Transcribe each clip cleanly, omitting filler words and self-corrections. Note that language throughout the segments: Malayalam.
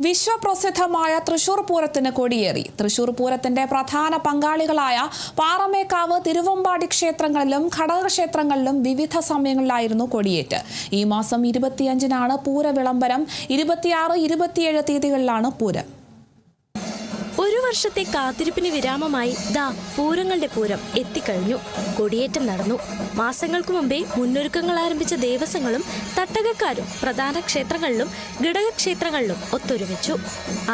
വിശ്വപ്രസിദ്ധമായ തൃശൂർ പൂരത്തിന് കൊടിയേറി. തൃശൂർ പൂരത്തിന്റെ പ്രധാന പങ്കാളികളായ പാറമേക്കാവ്, തിരുവമ്പാടി ക്ഷേത്രങ്ങളിലും ഘടകക്ഷേത്രങ്ങളിലും വിവിധ സമയങ്ങളിലായിരുന്നു കൊടിയേറ്റ്. ഈ മാസം 25-നാണ് പൂര വിളംബരം. 26, 27 തീയതികളിലാണ് പൂരം. ഒരു വർഷത്തെ കാത്തിരിപ്പിന് വിരാമമായി പൂരങ്ങളുടെ പൂരം എത്തിക്കഴിഞ്ഞു. കൊടിയേറ്റം നടന്നു. മാസങ്ങൾക്ക് മുമ്പേ മുന്നൊരുക്കങ്ങൾ ആരംഭിച്ച ദേവസ്വങ്ങളും തട്ടകക്കാരും പ്രധാന ക്ഷേത്രങ്ങളിലും ഘടകക്ഷേത്രങ്ങളിലും ഒത്തൊരുമിച്ചു.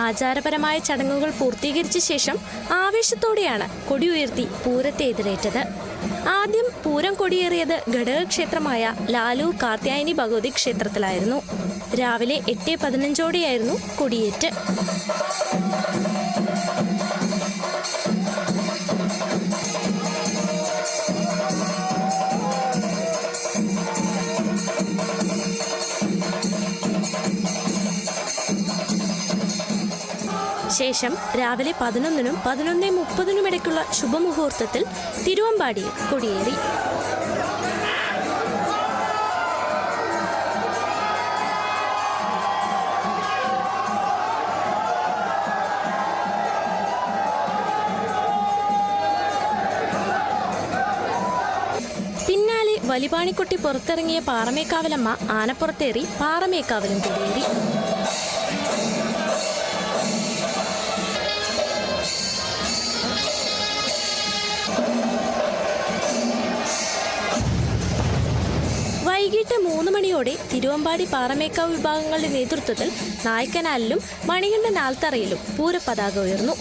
ആചാരപരമായ ചടങ്ങുകൾ പൂർത്തീകരിച്ച ശേഷം ആവേശത്തോടെയാണ് കൊടി ഉയർത്തി പൂരത്തെ എതിരേറ്റത്. ആദ്യം പൂരം കൊടിയേറിയത് ഘടകക്ഷേത്രമായ ലാലൂർ കാർത്യായനി ഭഗവതി ക്ഷേത്രത്തിലായിരുന്നു. രാവിലെ 8:15 കൊടിയേറ്റ്. ശേഷം രാവിലെ 11-നും 11:30-നും ഇടയ്ക്കുള്ള ശുഭമുഹൂർത്തത്തിൽ തിരുവമ്പാടിയിൽ കൊടിയേറി. പിന്നാലെ വലിപാണിക്കുട്ടി പുറത്തിറങ്ങിയ പാറമേക്കാവിലമ്മ ആനപ്പുറത്തേറി പാറമേക്കാവിലും കൊടിയേറി. വൈകിട്ട് 3 മണിയോടെ തിരുവമ്പാടി പാറമേക്കാവ് വിഭാഗങ്ങളുടെ നേതൃത്വത്തിൽ നായ്ക്കനാലിലും മണികണ്ഠൻ ആൽത്തറയിലും പൂരപതാക ഉയർന്നു.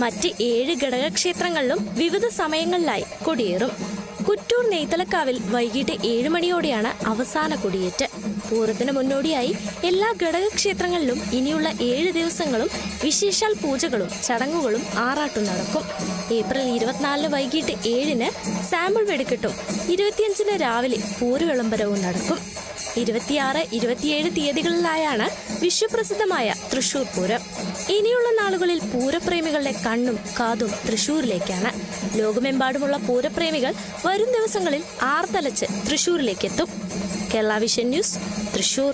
മറ്റ് 7 ഘടകക്ഷേത്രങ്ങളിലും വിവിധ സമയങ്ങളിലായി കൊടിയേറും. കുറ്റൂർ നെയ്ത്തലക്കാവിൽ വൈകിട്ട് 7 മണിയോടെയാണ് അവസാന കൊടിയേറ്റ്. പൂരത്തിന് മുന്നോടിയായി എല്ലാ ഘടകക്ഷേത്രങ്ങളിലും ഇനിയുള്ള 7 ദിവസങ്ങളും വിശേഷാൽ പൂജകളും ചടങ്ങുകളും ആറാട്ടും നടക്കും. ഏപ്രിൽ 24 വൈകിട്ട് 7-ന് സാമ്പിൾ വെടിക്കെട്ടും 25-ന് രാവിലെ പൂരവിളംബരവും നടക്കും. 26, 27 തീയതികളിലായാണ് വിശ്വപ്രസിദ്ധമായ തൃശൂർ പൂരം. ഇനിയുള്ള നാളുകളിൽ പൂരപ്രേമികളുടെ കണ്ണും കാതും തൃശൂരിലേക്കാണ്. ലോകമെമ്പാടുമുള്ള പൂരപ്രേമികൾ വരും ദിവസങ്ങളിൽ ആർത്തലച്ച് തൃശൂരിലേക്കെത്തും. Kerala vision news, Thrissur.